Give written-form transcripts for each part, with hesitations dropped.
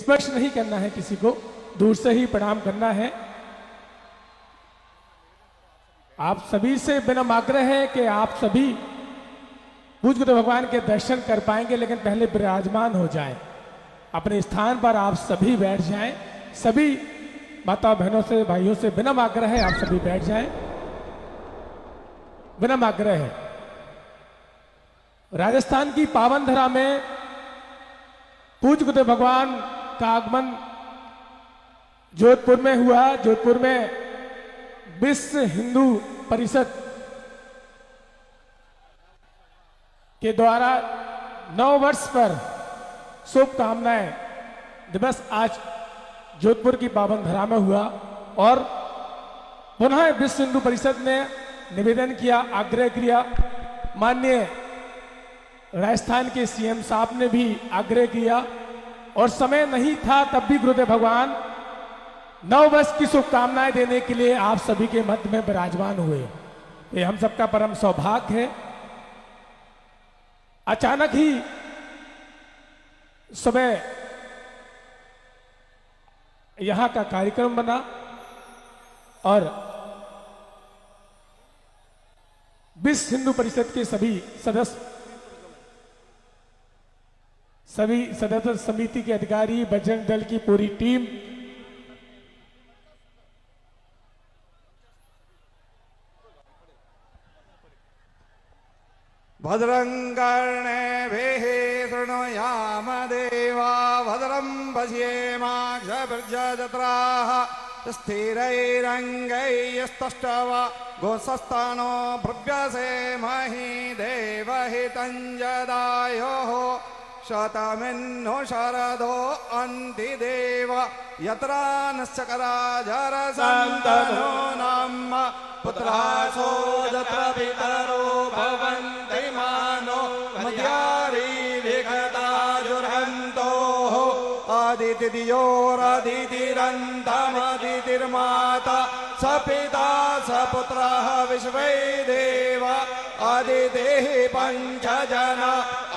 स्पर्श नहीं करना है किसी को, दूर से ही प्रणाम करना है। आप सभी से विनम्र आग्रह है कि आप सभी पूज्य गुरु भगवान के दर्शन कर पाएंगे, लेकिन पहले विराजमान हो जाएं। अपने स्थान पर आप सभी बैठ जाएं। सभी माता बहनों से, भाइयों से विनम्र आग्रह है, आप सभी बैठ जाएं। विनम्र आग्रह है। राजस्थान की पावन धरा में पूज्य गुरु भगवान का आगमन जोधपुर में हुआ। जोधपुर में विश्व हिंदू परिषद के द्वारा 9 वर्ष पर शुभकामनाएं दिवस आज जोधपुर की पावन धरा में हुआ और पुनः विश्व हिंदू परिषद ने निवेदन किया, आग्रह किया। माननीय राजस्थान के सीएम साहब ने भी आग्रह किया और समय नहीं था, तब भी गुरुदेव भगवान 9 वर्ष की शुभकामनाएं देने के लिए आप सभी के मध्य में विराजमान हुए। ये हम सबका परम सौभाग्य है। अचानक ही सुबह यहां का कार्यक्रम बना और विश्व हिंदू परिषद के सभी सदस्य समिति के अधिकारी, बजरंग दल की पूरी टीम, भद्रं कर्णेभिः शृणुयाम देवा भद्रं पश्येमाक्षभिर्यजत्राः स्थिरैरङ्गैस्तष्टव गोसस्तानो भृव्यसेमहि देवहितञ्जदायोः शतमिन्नो शरदो अन्तिदेव यत्रा नश्चकराजरसन्तनो नाम पुत्रासो यत्र पितरो भवन्ति मानो मद्यारी विगताजुर्हन्तोः आदितिर्योरदितिरन्तमदितिर्माता स पिता स पुत्रः विश्वै देव आदितेः पञ्चजना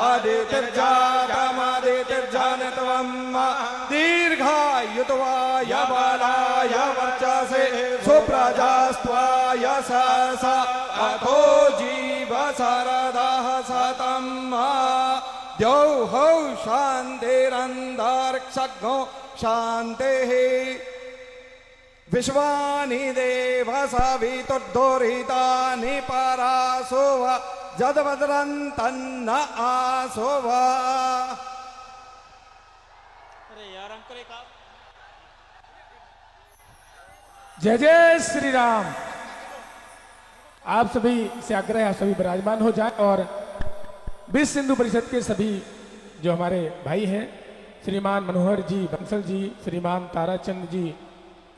आदितिर्जातमदितिर्जनत्वम् दीर्घायुत्वाय बलाय वर्चसे सुप्रजास्त्वाय सहसा अथो जीव शरदः शतम् द्यौः शान्तिरन्तरिक्षज्ञो शान्तिः विश्वानि देव सवितुर्दुरितानि परासो जदवदरन्तन्न आसो वा। जय जय श्री राम। आप सभी से आग्रह है, सभी विराजमान हो जाएं और विश्व हिंदू परिषद के सभी जो हमारे भाई हैं, श्रीमान मनोहर जी बंसल जी, श्रीमान ताराचंद जी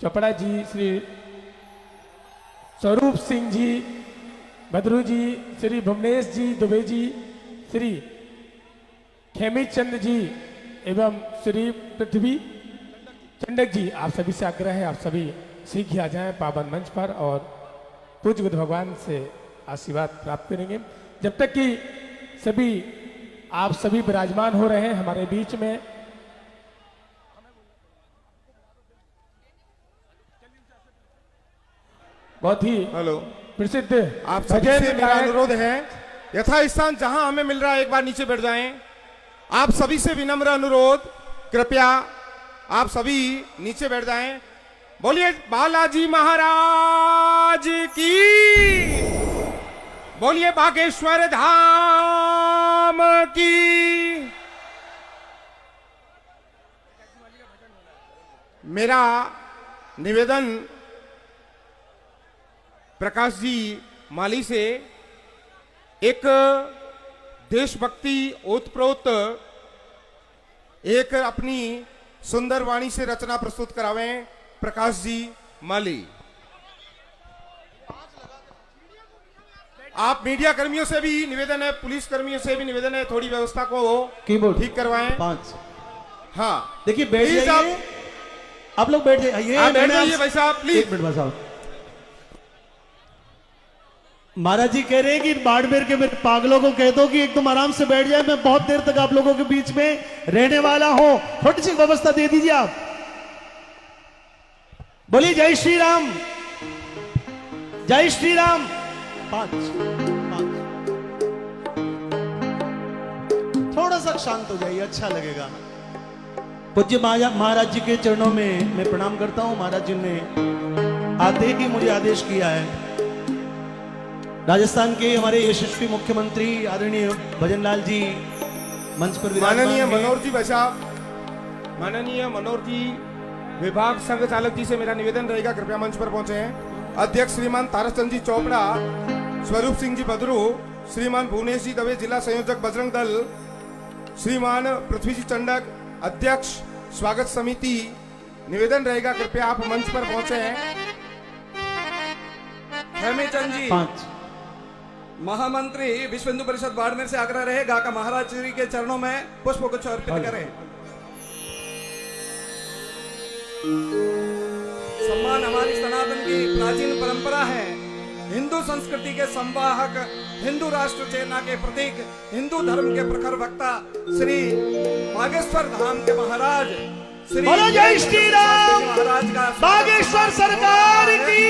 चोपड़ा जी, श्री स्वरूप सिंह जी भद्रू जी, श्री भुवनेश जी दुबे जी, श्री खेमी चंद जी एवं श्री पृथ्वी चंडक जी, आप सभी से आग्रह है, आप सभी सीख आ जाएं पावन मंच पर और पूज्य गुरु भगवान से आशीर्वाद प्राप्त करेंगे। जब तक कि सभी आप सभी विराजमान हो रहे हैं हमारे बीच में, बहुत ही प्रसिद्ध आप सभी से मेरा अनुरोध है, यथा स्थान जहां हमें मिल रहा है एक बार नीचे बैठ जाएं। आप सभी से विनम्र अनुरोध, कृपया आप सभी नीचे बैठ जाएं। बोलिए बालाजी महाराज की, बोलिए बागेश्वर धाम की। मेरा निवेदन प्रकाश जी माली से एक देशभक्ति ओतप्रोत एक अपनी सुंदर वाणी से रचना प्रस्तुत करावें। प्रकाश जी माली, आप मीडिया कर्मियों से भी निवेदन है, पुलिस कर्मियों से भी निवेदन है, थोड़ी व्यवस्था को ठीक करवाएं। 5 हाँ, देखिए बैठ जाइए, आप लोग बैठ जाइए, बैठ जाइए भाई साहब प्लीज। 1 मिनट भाई साहब। महाराज जी कह रहे हैं कि बाड़मेर के मेरे पागलों को कह दो कि एकदम आराम से बैठ जाए, मैं बहुत देर तक आप लोगों के बीच में रहने वाला हूं। थोड़ी सी व्यवस्था दे दीजिए आप। बोलिए जय श्री राम, जय श्री राम। पांच थोड़ा सा शांत हो जाइए, अच्छा लगेगा। पूज्य महाराज जी के चरणों में मैं प्रणाम करता हूं। महाराज जी ने आते ही मुझे आदेश किया है। राजस्थान के हमारे यशस्वी मुख्यमंत्री आदरणीय भजनलाल जी मंच पर माननीय विराजमान हैं। मनोहर जी भाई साहब, माननीय मनोहर जी विभाग संघ चालक जी से मेरा निवेदन रहेगा, कृपया मंच पर पहुंचे हैं। अध्यक्ष श्रीमान ताराचंद जी चोपड़ा, स्वरूप सिंह जी बदरू, श्रीमान भुवनेश जी दवे, जिला संयोजक बजरंग दल, श्रीमान पृथ्वी जी चंडक, अध्यक्ष स्वागत समिति, निवेदन रहेगा कृपया आप मंच पर पहुंचे हैं। हेमीचंद जी पांच महामंत्री विश्व हिंदू परिषद बाड़मेर से आग्रह रहेगा कि महाराज श्री के चरणों में पुष्प गुच्छ अर्पित करें। सम्मान हमारी सनातन की प्राचीन परंपरा है। हिंदू संस्कृति के संवाहक, हिंदू राष्ट्र चेतना के प्रतीक, हिंदू धर्म के प्रखर वक्ता श्री बागेश्वर धाम के महाराज श्री बोलो जय श्री राम। महाराज का बागेश्वर सरकार की,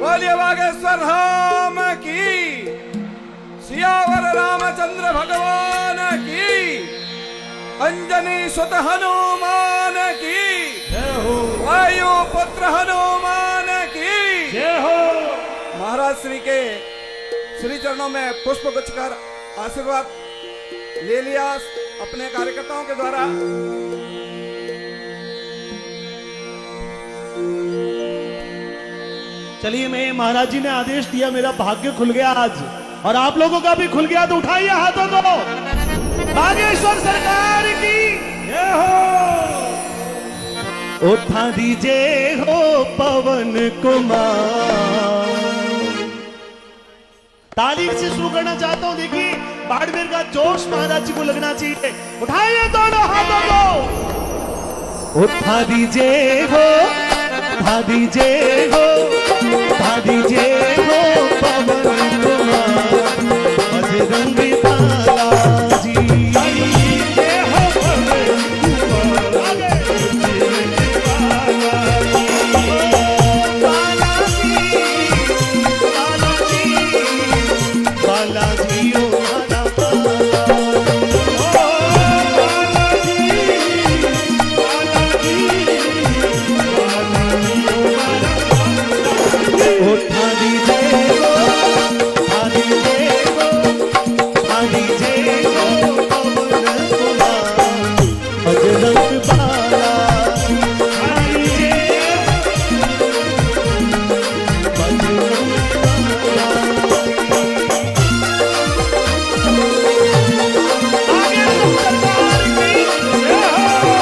बोलिए बागेश्वर धाम की, सियावर रामचंद्र भगवान की, अंजनी सुत हनुमान की, वायु पुत्र हनुमान की जय हो। महाराज श्री के श्री चरणों में पुष्प गुच्छ कर आशीर्वाद ले लिया अपने कार्यकर्ताओं के द्वारा। चलिए, मैं महाराज जी ने आदेश दिया, मेरा भाग्य खुल गया आज, और आप लोगों का भी खुल गया, तो उठाइए हाथों को। बागेश्वर सरकार की जय हो। उठा दीजिए हो पवन कुमार। ताली से शुरू करना चाहता हूं। देखिए, बाड़मेर का जोश महाराज जी को लगना चाहिए। उठाइए दोनों हाथों को। उठा दीजिए हो, उठा दीजिए हो, उठा दीजिए हो पवन कुमार, बजरंगी बालाजी। जय हो पवन कुमार, बालाजी, बालाजी, बालाजी ओ हमारा उठा दीजिए हो, उठा दीजिए हो, उठा दीजिए हो पवन कुमार, बजरंग बालाजी। उठा दीजिए बजरंग बालाजी। आगे सरकार की जय हो।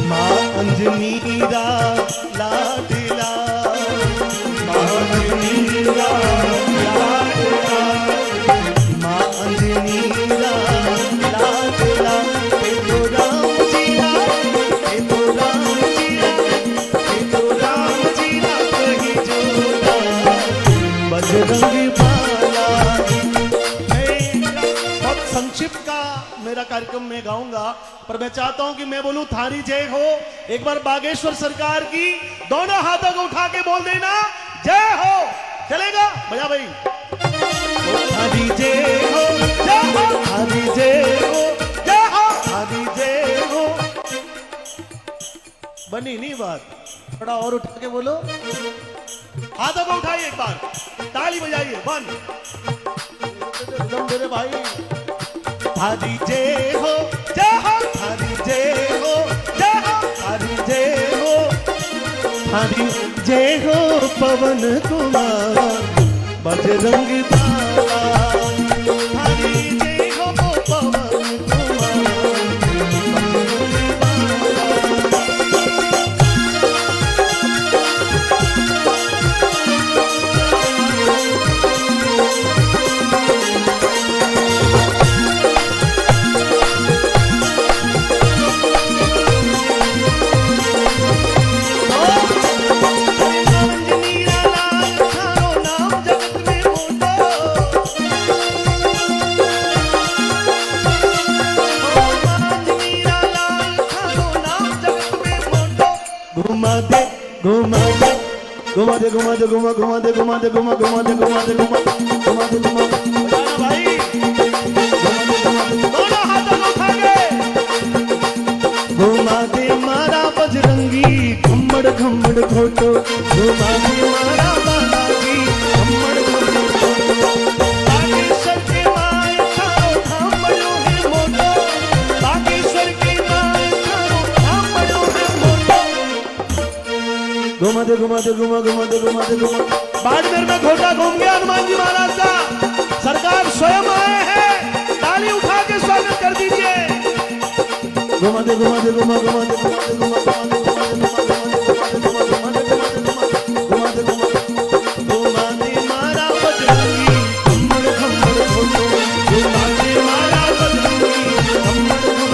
माँ अंजनी रा लाडला, माँ अंजनी रा लाडला, माँ अंजनी रा लाडला, हे तो राम जी रा, हे तो राम जी रा, हे तो राम जी रा कही जोड़ा, बजरंग बालाजी। बहुत संक्षिप्त का मेरा कार्यक्रम में गाऊंगा, पर मैं चाहता हूं कि मैं बोलूं थारी जय हो। एक बार बागेश्वर सरकार की दोनों हाथों को उठा के बोल देना जय हो। चलेगा? बजा भाई। थारी जय हो, जय हो, थारी जय हो, जय हो, थारी जय हो। बनी नहीं बात, थोड़ा और उठा के बोलो। हाथों को उठाइए, एक बार ताली बजाइए। बन मेरे भाई। थारी जय हो, जय हो, थारी जय हो, जय हो, थारी जय हो, थारी जय हो पवन कुमार, बजरंग बालाजी। थारी जय हो पवन कुमार, बजरंग बालाजी। घुमा दे घुमा दे घुमा घुमा दे घुमा दे घुमा घुमा दे घुमा दे घुमा घुमा दे घुमा बजाना भाई दोनों हाथों को उठा के घुमा दे मारा बजरंगी खम्मड़ खम्मड़ खोटो घुमा दे मारा बालाजी खम्मड़ खम्मड़ खोटो बागेश्वर के माय थारो धाम बड़ो है मोटो बागेश्वर के माय थारो धाम बड़ो है मोटो घुमा दे घुमा दे घुमा घुमा दे घुमा दे घुमा बाड़मेर में घोटा घूम गया हनुमान जी महाराज का सरकार स्वयं आए हैं ताली उठा के स्वागत कर दीजिए घुमा दे घुमा दे घुमा घुमा दे घुमा दे घुमा घुमा दे घुमा दे घुमा घुमा दे घुमा घुमा दे घुमा घुमा दे घुमा घुमा दे मारा बजरंगी खम्मड़ खम्मड़ खोटो घुमा दे मारा बजरंगी खम्मड़ खम्मड़ खोटो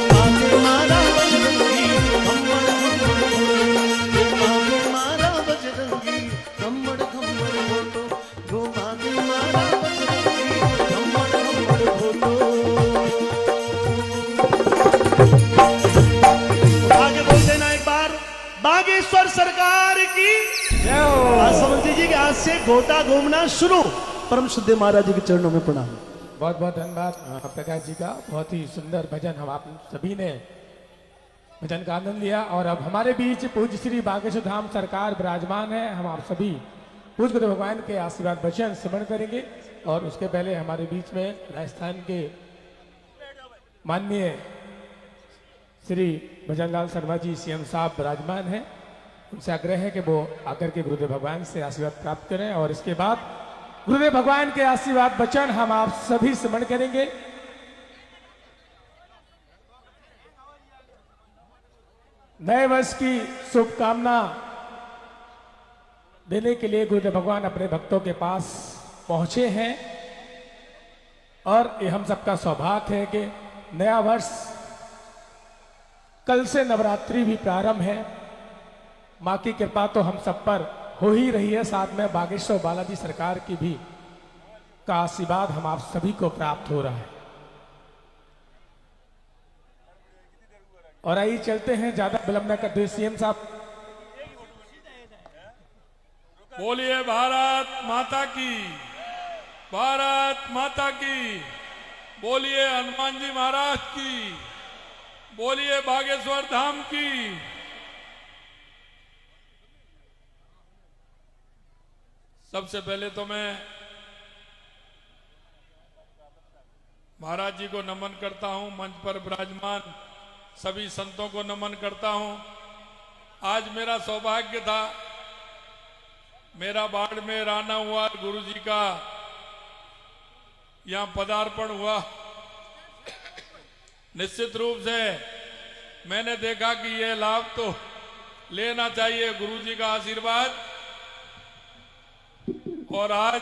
घुमा दे मारा बजरंगी खम्मड़ खम्मड़ खोटो घुमा दे मारा बजरंगी खम्मड़ खम्मड़ खोटो घुमा दे मारा बजरंगी खम्मड़ खम्मड़ खोटो आगे बोल देना एक बार बागेश्वर सरकार की आज समझ लीजिए कि आज से गोटा घूमना शुरू परम शुद्ध महाराज जी के चरणों में प्रणाम बहुत बहुत धन्यवाद प्रकाश जी का। बहुत ही सुंदर भजन हम आप सभी ने भजन का आनंद लिया। और अब हमारे बीच पूज्य श्री बागेश्वर धाम सरकार विराजमान है। हम आप सभी पूज्य गुरु भगवान के आशीर्वाद वचन स्मरण करेंगे। और उसके पहले हमारे बीच में राजस्थान के माननीय श्री भजनलाल शर्मा जी सीएम साहब विराजमान हैं। उनसे आग्रह है कि वो आकर के गुरुदेव भगवान से आशीर्वाद प्राप्त करें। और इसके बाद गुरुदेव भगवान के आशीर्वाद वचन हम आप सभी स्मरण करेंगे। नए वर्ष की शुभकामना देने के लिए गुरुदेव भगवान अपने भक्तों के पास पहुंचे हैं। और ये हम सबका सौभाग्य है कि नया वर्ष कल से नवरात्रि भी प्रारंभ है। माँ की कृपा तो हम सब पर हो ही रही है। साथ में बागेश्वर बालाजी सरकार की भी का आशीर्वाद हम आप सभी को प्राप्त हो रहा है। और आइए चलते हैं, ज्यादा विलंब न करते हुए सीएम साहब। बोलिए भारत माता की, भारत माता की। बोलिए हनुमान जी महाराज की, बोलिए बागेश्वर धाम की। सबसे पहले तो मैं महाराज जी को नमन करता हूं। मंच पर विराजमान सभी संतों को नमन करता हूं। आज मेरा सौभाग्य था, मेरा बाड़मेर आना हुआ, गुरु जी का यहां पदार्पण हुआ। निश्चित रूप से मैंने देखा कि यह लाभ तो लेना चाहिए, गुरु जी का आशीर्वाद। और आज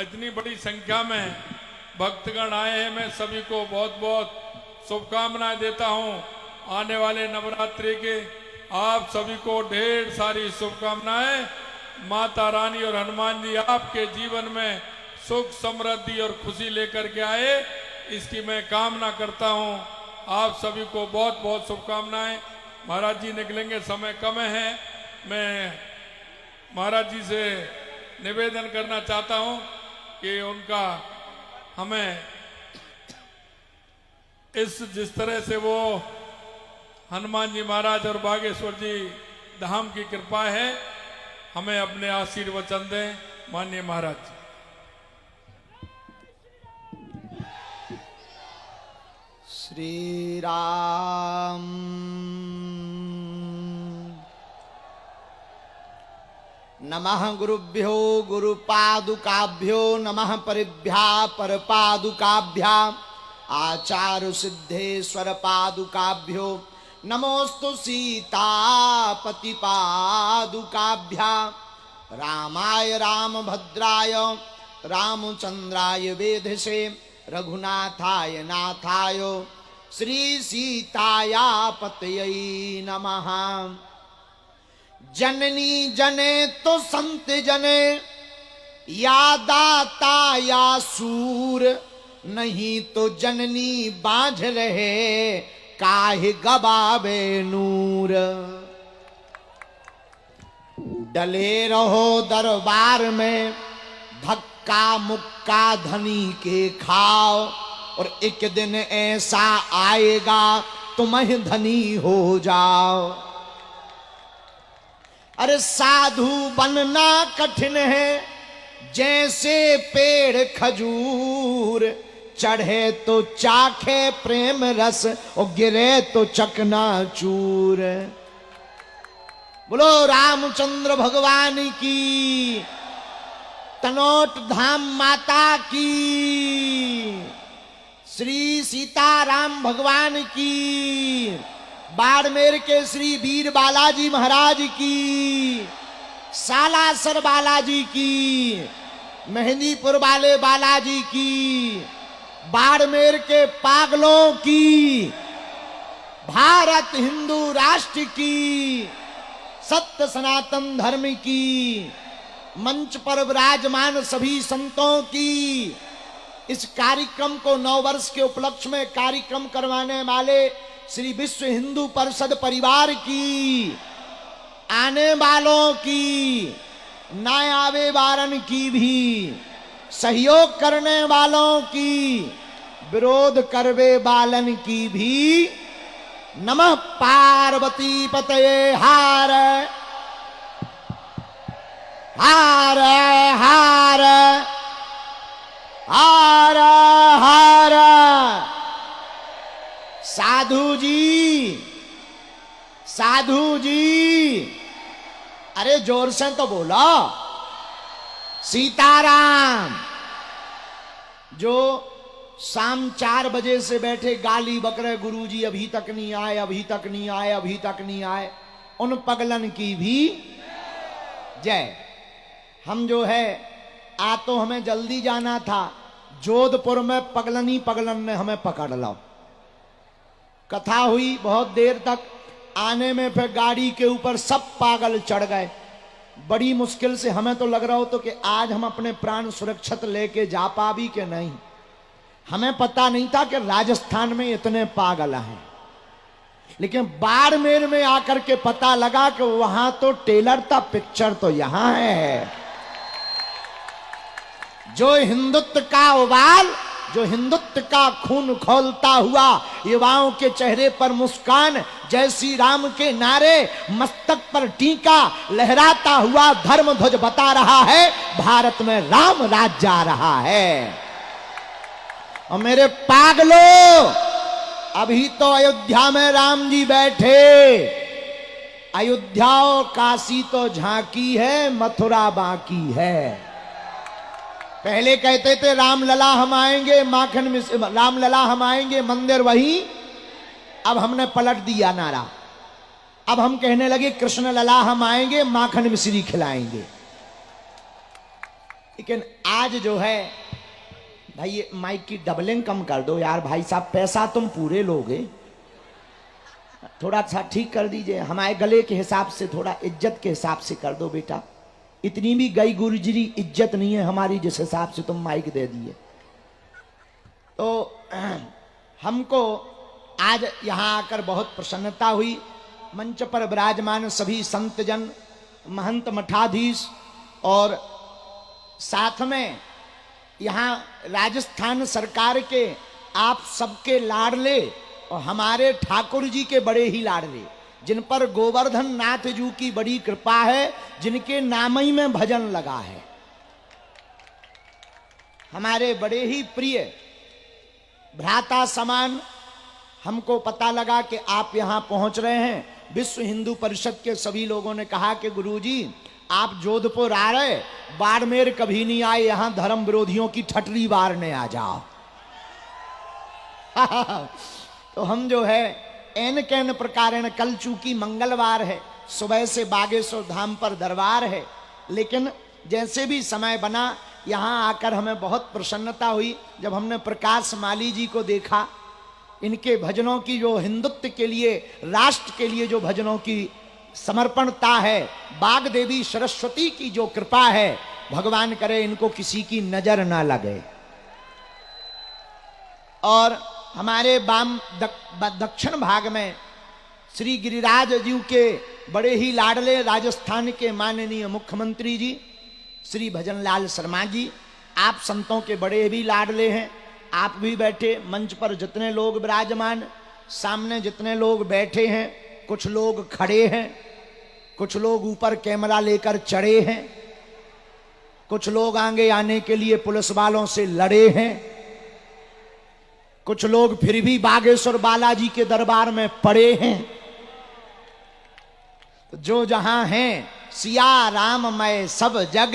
इतनी बड़ी संख्या में भक्तगण आए हैं। मैं सभी को बहुत बहुत शुभकामनाएं देता हूं। आने वाले नवरात्रि के आप सभी को ढेर सारी शुभकामनाएं। माता रानी और हनुमान जी आपके जीवन में सुख समृद्धि और खुशी लेकर के आए, इसकी मैं कामना करता हूं। आप सभी को बहुत बहुत शुभकामनाएं। महाराज जी निकलेंगे, समय कम है। मैं महाराज जी से निवेदन करना चाहता हूं कि उनका हमें जिस तरह से वो हनुमान जी महाराज और बागेश्वर जी धाम की कृपा है, हमें अपने आशीर्वचन दें। माननीय महाराज जी। श्री राम नमः गुरुभ्यो गुरुपादुकाभ्यो नमः परिभ्या परपादुकाभ्या आचार्य सिद्धेश्वर पादुकाभ्यो नमोस्तु सीतापति पादुकाभ्या रामाय रामभद्राय रामचंद्राय वेधसे रघुनाथाय नाथाय श्री सीताया पतये नमः। जननी जने तो संत जने, या दाता या सूर, नहीं तो जननी बांझ रहे काहे गबावे नूर। डले रहो दरबार में, धक्का मुक्का धनी के खाओ, और एक दिन ऐसा आएगा तुम्हें धनी हो जाओ। अरे साधु बनना कठिन है, जैसे पेड़ खजूर, चढ़े तो चाखे प्रेम रस और गिरे तो चकनाचूर। बोलो रामचंद्र भगवान की, तनोट धाम माता की, श्री सीताराम भगवान की, बाड़मेर के श्री वीर बालाजी महाराज की, सालासर बालाजी की, मेहंदीपुर वाले बालाजी की, बाड़मेर के पागलों की, भारत हिंदू राष्ट्र की, सत्य सनातन धर्म की, मंच पर विराजमान सभी संतों की, इस कार्यक्रम को 9 वर्ष के उपलक्ष्य में कार्यक्रम करवाने वाले श्री विश्व हिंदू परिषद परिवार की, आने वालों की, न आवे वारन की भी, सहयोग करने वालों की, विरोध करवे बालन की भी, नमः पार्वती पतये हार हार हार हार हार। साधु जी, साधु जी, अरे जोर से तो बोलो। सीताराम। जो शाम 4 बजे से बैठे गाली बक रहे, गुरुजी अभी तक नहीं आए, अभी तक नहीं आए, अभी तक नहीं आए, उन पगलन की भी जय। हम जो है आ तो हमें जल्दी जाना था, जोधपुर में पगलनी पगलन ने हमें पकड़ लो। कथा हुई बहुत देर तक, आने में फिर गाड़ी के ऊपर सब पागल चढ़ गए। बड़ी मुश्किल से हमें तो लग रहा हो तो कि आज हम अपने प्राण सुरक्षित लेके जा पावी कि नहीं। हमें पता नहीं था कि राजस्थान में इतने पागल हैं, लेकिन बाड़मेर में आकर के पता लगा कि वहां तो टेलर था, पिक्चर तो यहां है। जो हिंदुत्व का उबाल, जो हिंदुत्व का खून खौलता हुआ, युवाओं के चेहरे पर मुस्कान, जय श्री राम के नारे, मस्तक पर टीका लहराता हुआ धर्म ध्वज बता रहा है, भारत में राम राज जा रहा है। और मेरे पागलों, अभी तो अयोध्या में राम जी बैठे। अयोध्या और काशी तो झांकी है, मथुरा बाकी है। पहले कहते थे राम लला हम आएंगे, माखन में राम लला हम आएंगे, मंदिर वही। अब हमने पलट दिया नारा, अब हम कहने लगे कृष्ण लला हम आएंगे, माखन मिश्री खिलाएंगे। लेकिन आज जो है भाई, ये माइक की डबलिंग कम कर दो यार भाई साहब, पैसा तुम पूरे लोगे, थोड़ा सा ठीक कर दीजिए। हमारे गले के हिसाब से, थोड़ा इज्जत के हिसाब से कर दो बेटा। इतनी भी गई गुरजरी इज्जत नहीं है हमारी जिस हिसाब से तुम माइक दे दिए। तो हमको आज यहां आकर बहुत प्रसन्नता हुई। मंच पर विराजमान सभी संतजन, महंत मठाधीश, और साथ में यहाँ राजस्थान सरकार के आप सबके लाडले और हमारे ठाकुर जी के बड़े ही लाडले, जिन पर गोवर्धन नाथ जी की बड़ी कृपा है, जिनके नाम ही में भजन लगा है। हमारे बड़े ही प्रिय भ्राता समान, हमको पता लगा कि आप यहां पहुंच रहे हैं। विश्व हिंदू परिषद के सभी लोगों ने कहा कि गुरुजी आप जोधपुर आ रहे, बाड़मेर कभी नहीं आए, यहां धर्म विरोधियों की ठटरी बारने आ जाओ। तो हम जो है एन कैन प्रकार, कल चूंकि मंगलवार है, सुबह से बागेश्वर धाम पर दरबार है, लेकिन जैसे भी समय बना यहाँ आकर हमें बहुत प्रसन्नता हुई जब हमने प्रकाश माली जी को देखा। इनके भजनों की जो हिंदुत्व के लिए, राष्ट्र के लिए जो भजनों की समर्पणता है, बाग देवी सरस्वती की जो कृपा है, भगवान करे इनको किसी की नजर ना लगे। और हमारे दक्षिण भाग में श्री गिरिराज जी के बड़े ही लाडले राजस्थान के माननीय मुख्यमंत्री जी श्री भजनलाल शर्मा जी, आप संतों के बड़े भी लाडले हैं। आप भी बैठे, मंच पर जितने लोग विराजमान, सामने जितने लोग बैठे हैं, कुछ लोग खड़े हैं, कुछ लोग ऊपर कैमरा लेकर चढ़े हैं, कुछ लोग आगे आने के लिए पुलिस वालों से लड़े हैं, कुछ लोग फिर भी बागेश्वर बालाजी के दरबार में पड़े हैं। जो जहां हैं सिया राम मैं सब जग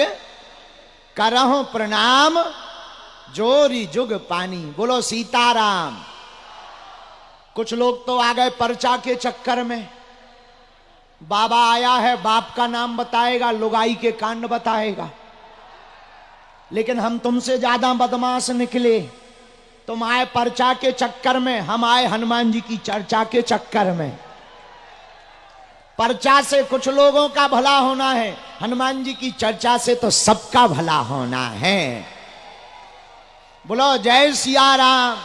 करहूं प्रणाम, जोरी जुग पानी। बोलो सीताराम। कुछ लोग तो आ गए पर्चा के चक्कर में, बाबा आया है, बाप का नाम बताएगा, लुगाई के कांड बताएगा। लेकिन हम तुमसे ज्यादा बदमाश निकले। तुम आए पर्चा के चक्कर में, हम आए हनुमान जी की चर्चा के चक्कर में। पर्चा से कुछ लोगों का भला होना है, हनुमान जी की चर्चा से तो सबका भला होना है। बोलो जय सिया राम।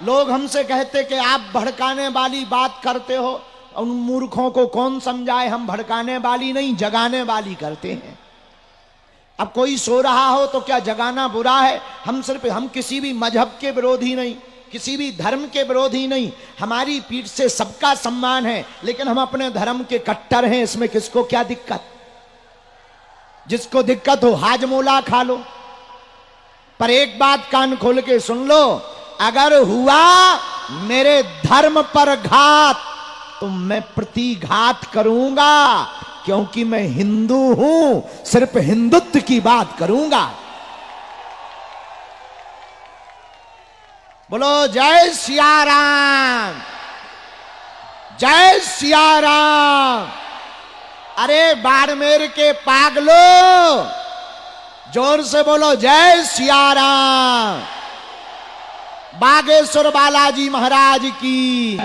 लोग हमसे कहते कि आप भड़काने वाली बात करते हो। उन मूर्खों को कौन समझाए, हम भड़काने वाली नहीं, जगाने वाली करते हैं। अब कोई सो रहा हो तो क्या जगाना बुरा है? हम किसी भी मजहब के विरोधी नहीं, किसी भी धर्म के विरोधी नहीं। हमारी पीठ से सबका सम्मान है, लेकिन हम अपने धर्म के कट्टर हैं। इसमें किसको क्या दिक्कत? जिसको दिक्कत हो हाजमोला खा लो। पर एक बात कान खोल के सुन लो, अगर हुआ मेरे धर्म पर घात तो मैं प्रतिघात करूंगा, क्योंकि मैं हिंदू हूं, सिर्फ हिंदुत्व की बात करूंगा। बोलो जय सिया राम, जय सिया राम। अरे बाड़मेर के पागलो, जोर से बोलो जय सिया राम। बागेश्वर बालाजी महाराज की,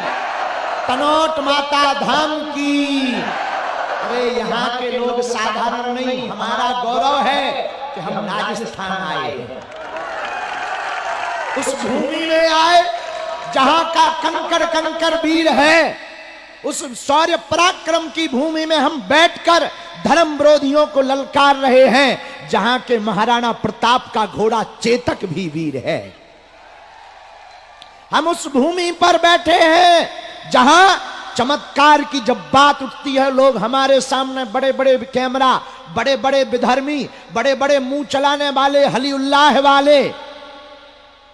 तनोट माता धाम की। अरे यहाँ के लोग साधारण नहीं, हमारा गौरव है कि हम राजस्थान आए हैं। उस भूमि में आए जहां का कंकर कंकर वीर है, उस शौर्य पराक्रम की भूमि में हम बैठकर धर्म विरोधियों को ललकार रहे हैं, जहां के महाराणा प्रताप का घोड़ा चेतक भी वीर है। हम उस भूमि पर बैठे हैं जहां चमत्कार की जब बात उठती है, लोग हमारे सामने बड़े बड़े कैमरा, बड़े बड़े विधर्मी, बड़े बड़े मुंह चलाने वाले, हलीउल्लाह वाले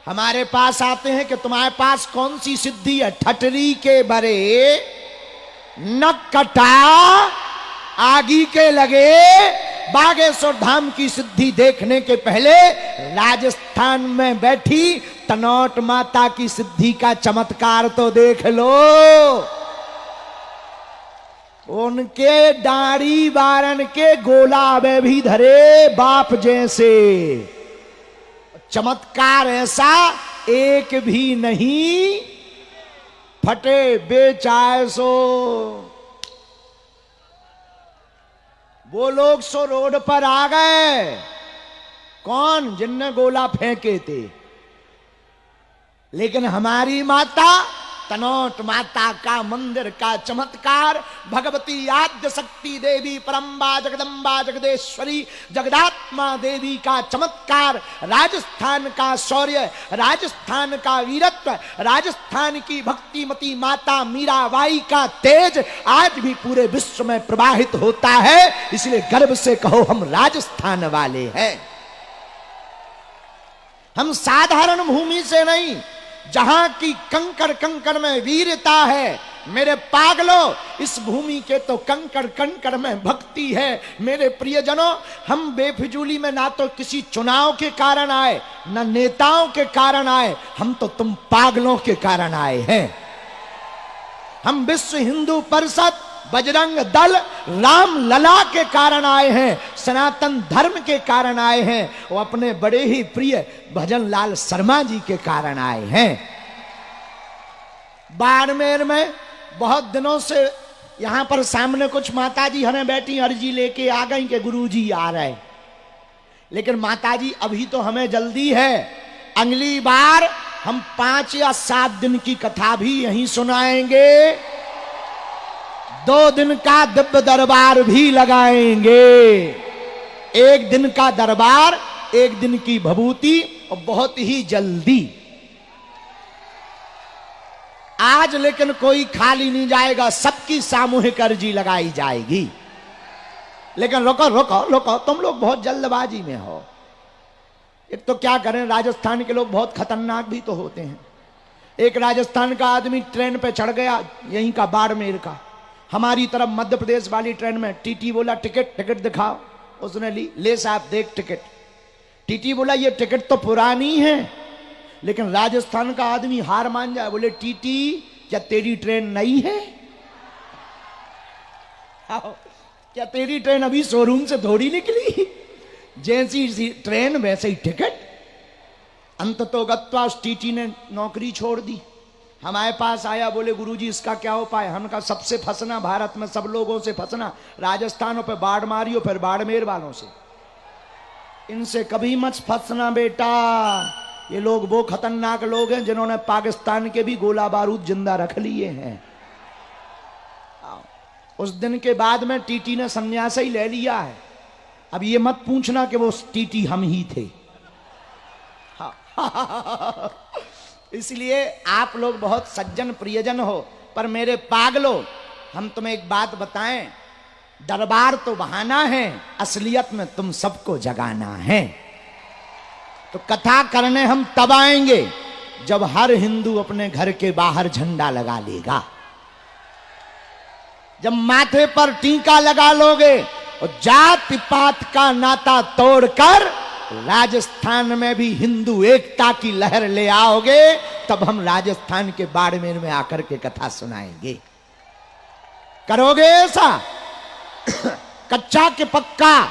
हमारे पास आते हैं कि तुम्हारे पास कौन सी सिद्धि है? ठटरी के बरे न कटा आगी के लगे। बागेश्वर धाम की सिद्धि देखने के पहले राजस्थान में बैठी तनोट माता की सिद्धि का चमत्कार तो देख लो। उनके दाढ़ी बारन के गोला में भी धरे बाप जैसे। चमत्कार ऐसा एक भी नहीं, फटे बेचाए सो। वो लोग सो रोड पर आ गए, कौन? जिनने गोला फेंके थे। लेकिन हमारी माता, तनोट माता का मंदिर का चमत्कार, भगवती आद्य शक्ति देवी परम्बा जगदम्बा जगदेश्वरी जगदात्मा देवी का चमत्कार, राजस्थान का शौर्य, राजस्थान का वीरत्व, राजस्थान की भक्तिमती माता मीराबाई का तेज आज भी पूरे विश्व में प्रवाहित होता है। इसलिए गर्व से कहो हम राजस्थान वाले हैं। हम साधारण भूमि से नहीं, जहां की कंकड़ कंकड़ में वीरता है। मेरे पागलों, इस भूमि के तो कंकड़ कंकड़ में भक्ति है। मेरे प्रियजनों, हम बेफिजूली में ना तो किसी चुनाव के कारण आए, ना नेताओं के कारण आए, हम तो तुम पागलों के कारण आए हैं। हम विश्व हिंदू परिषद, बजरंग दल, राम लला के कारण आए हैं, सनातन धर्म के कारण आए हैं, वो अपने बड़े ही प्रिय भजनलाल शर्मा जी के कारण आए हैं। बाड़मेर में बहुत दिनों से यहां पर सामने कुछ माताजी हमें बैठी अर्जी लेके आ गई कि गुरुजी आ रहे। लेकिन माताजी अभी तो हमें जल्दी है, अगली बार हम 5 या 7 दिन की कथा भी यहीं सुनाएंगे। 2 दिन का दिव्य दरबार भी लगाएंगे। 1 दिन का दरबार, 1 दिन की भभूति, और बहुत ही जल्दी। आज लेकिन कोई खाली नहीं जाएगा, सबकी सामूहिक अर्जी लगाई जाएगी। लेकिन रुको रुको रुको, तुम लोग बहुत जल्दबाजी में हो। एक तो क्या करें, राजस्थान के लोग बहुत खतरनाक भी तो होते हैं। एक राजस्थान का आदमी ट्रेन पे चढ़ गया, यहीं का बाड़मेर का, हमारी तरफ मध्य प्रदेश वाली ट्रेन में। टीटी बोला टिकट टिकट दिखाओ, उसने ली, ले साहब देख टिकट। टीटी बोला ये टिकट तो पुरानी है, लेकिन राजस्थान का आदमी हार मान जाए, बोले टीटी क्या तेरी ट्रेन नई है? क्या तेरी ट्रेन अभी शोरूम से थोड़ी निकली? जैसी ट्रेन वैसे ही टिकट। अंततोगत्वा उस टीटी ने नौकरी छोड़ दी, हमारे पास आया, बोले गुरुजी इसका क्या उपाय? हम का सबसे फंसना, भारत में सब लोगों से फंसना, राजस्थानों पे बाढ़ मारियो, फिर बाड़मेर वालों से, इनसे कभी मत फंसना बेटा। ये लोग वो खतरनाक लोग हैं जिन्होंने पाकिस्तान के भी गोला बारूद जिंदा रख लिए हैं। उस दिन के बाद में टीटी ने संन्यास ही ले लिया है। अब ये मत पूछना कि वो टीटी हम ही थे। इसलिए आप लोग बहुत सज्जन प्रियजन हो, पर मेरे पागलों, हम तुम्हें एक बात बताएं, दरबार तो बहाना है, असलियत में तुम सबको जगाना है। तो कथा करने हम तब आएंगे जब हर हिंदू अपने घर के बाहर झंडा लगा लेगा, जब माथे पर टीका लगा लोगे और जाति पात का नाता तोड़कर राजस्थान में भी हिंदू एकता की लहर ले आओगे, तब हम राजस्थान के बाड़मेर में आकर के कथा सुनाएंगे। करोगे ऐसा? कच्चा के पक्का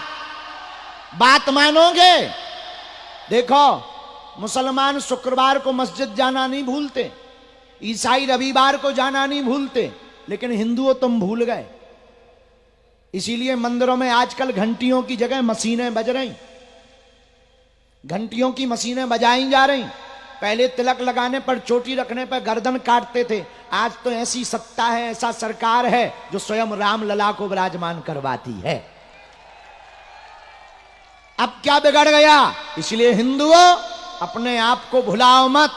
बात मानोगे? देखो, मुसलमान शुक्रवार को मस्जिद जाना नहीं भूलते, ईसाई रविवार को जाना नहीं भूलते, लेकिन हिंदुओं तुम भूल गए। इसीलिए मंदिरों में आजकल घंटियों की जगह मशीनें बज रही, घंटियों की मशीनें बजाई जा रही। पहले तिलक लगाने पर, चोटी रखने पर गर्दन काटते थे, आज तो ऐसी सत्ता है, ऐसा सरकार है जो स्वयं रामलला को विराजमान करवाती है। अब क्या बिगड़ गया? इसलिए हिंदुओं अपने आप को भुलाओ मत।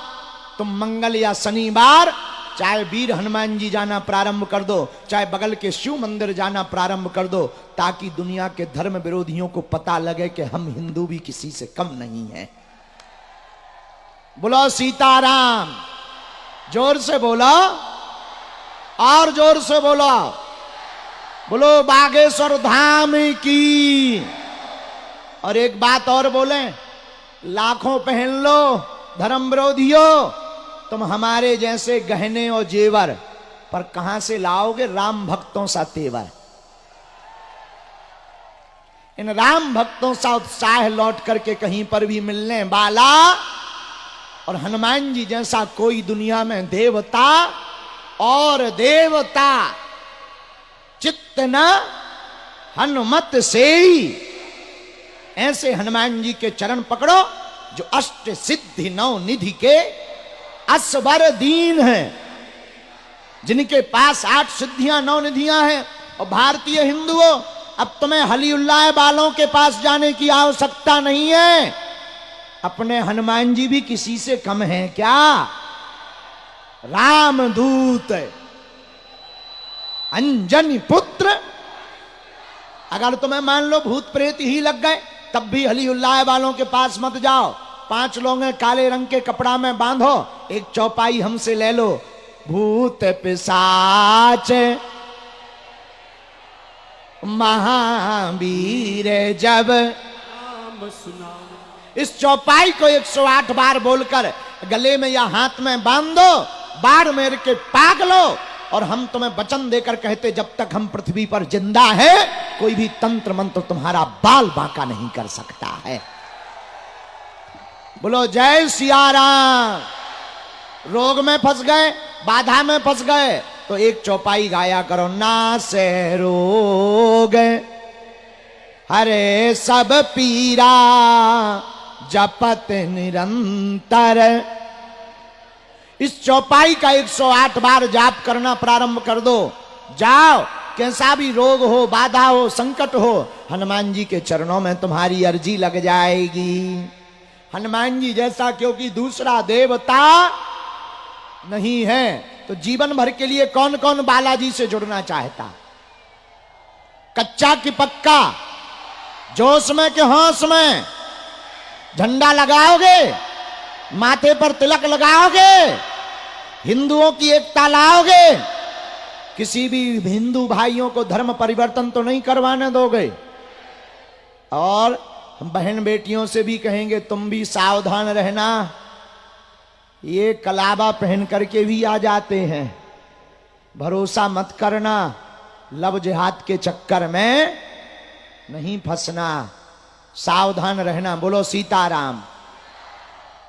तुम मंगल या शनिवार चाहे वीर हनुमान जी जाना प्रारंभ कर दो, चाहे बगल के शिव मंदिर जाना प्रारंभ कर दो, ताकि दुनिया के धर्म विरोधियों को पता लगे कि हम हिंदू भी किसी से कम नहीं हैं। बोलो सीताराम, जोर से बोलो, और जोर से बोलो, बोलो बागेश्वर धाम की। और एक बात और बोले, लाखों पहन लो धर्म विरोधियों, तुम हमारे जैसे गहने और जेवर, पर कहां से लाओगे राम भक्तों सा तेवर? इन राम भक्तों सा उत्साह लौट करके कहीं पर भी मिलने वाला, और हनुमान जी जैसा कोई दुनिया में देवता और देवता चित्त न हनुमत से ही। ऐसे हनुमान जी के चरण पकड़ो जो अष्ट सिद्धि नौ निधि के असबर दीन हैं, जिनके पास 8 सिद्धियां 9 निधियां हैं। और भारतीय हिंदुओं, अब तुम्हें हलीउल्लाह वालों के पास जाने की आवश्यकता नहीं है। अपने हनुमान जी भी किसी से कम हैं क्या? रामदूत, अंजनी पुत्र। अगर तुम्हें मान लो भूत प्रेत ही लग गए, तब भी हलीउल्लाह वालों के पास मत जाओ। 5 लोग काले रंग के कपड़ा में बांधो, एक चौपाई हमसे ले लो, भूत पिशाच महावीर जब इस चौपाई को 108 बार बोलकर गले में या हाथ में बांध दो, बाड़मेर के पागलो। और हम तुम्हें वचन देकर कहते, जब तक हम पृथ्वी पर जिंदा है, कोई भी तंत्र मंत्र तुम्हारा बाल बांका नहीं कर सकता है। बोलो जय सिया राम। रोग में फंस गए, बाधा में फंस गए, तो एक चौपाई गाया करो, ना से रोग हरे सब पीरा जपत निरंतर। इस चौपाई का 108 बार जाप करना प्रारंभ कर दो। जाओ, कैसा भी रोग हो, बाधा हो, संकट हो, हनुमान जी के चरणों में तुम्हारी अर्जी लग जाएगी। हनुमान जी जैसा क्योंकि दूसरा देवता नहीं है। तो जीवन भर के लिए कौन कौन बालाजी से जुड़ना चाहता? कच्चा कि पक्का? जोश में कि होश में? झंडा लगाओगे? माथे पर तिलक लगाओगे? हिंदुओं की एकता लाओगे? किसी भी हिंदू भाइयों को धर्म परिवर्तन तो नहीं करवाने दोगे? और हम बहन बेटियों से भी कहेंगे तुम भी सावधान रहना, ये कलाबा पहन करके भी आ जाते हैं, भरोसा मत करना, लव जिहाद के चक्कर में नहीं फंसना, सावधान रहना। बोलो सीताराम।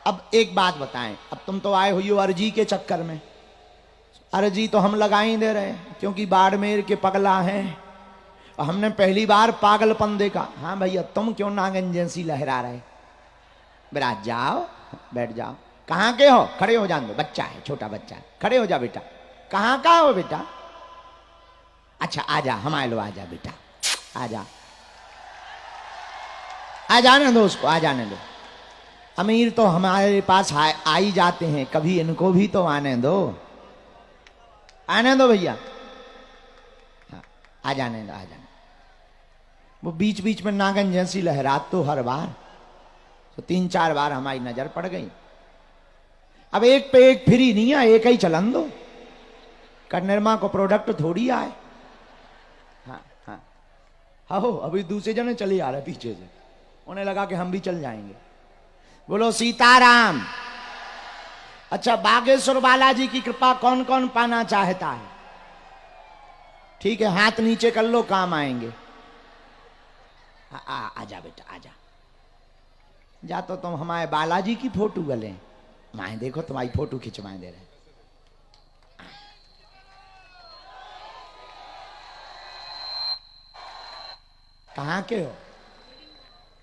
अब एक बात बताएं, अब तुम तो आए हुई हो अर्जी के चक्कर में। अर्जी तो हम लगा ही दे रहे हैं क्योंकि बाड़मेर के पगला हैं और हमने पहली बार पागलपन देखा। हाँ भैया, तुम क्यों नागन जैसी लहरा रहे? विराज जाओ, बैठ जाओ। कहाँ के हो? खड़े हो जान दो, बच्चा है, छोटा बच्चा है। खड़े हो जा बेटा। कहाँ का हो बेटा? अच्छा आजा, हमारे लो, आजा बेटा, आजा, आ जाने दो उसको, आ जाने दो। अमीर तो हमारे पास आ ही जाते हैं, कभी इनको भी तो आने दो, आने दो भैया। हाँ, आ जाने दो, आ जाने। वो बीच बीच में नागन जैसी लहरात तो हर बार, तो 3-4 बार हमारी नजर पड़ गई। अब एक पे एक फ्री नहीं है, एक ही चलन दो। कन्नरमा को प्रोडक्ट थोड़ी आए। हाँ हाँ हो, अभी दूसरे जने चले आ रहे पीछे से, उन्हें लगा कि हम भी चल जाएंगे। बोलो सीताराम। अच्छा, बागेश्वर बालाजी की कृपा कौन कौन पाना चाहता है? ठीक है, हाथ नीचे कर लो, काम आएंगे। आजा बेटा, आजा। जा तो तुम हमारे बालाजी की फोटो गले, माए देखो तुम्हारी फोटो खिंचवाए दे रहे। कहाँ के हो?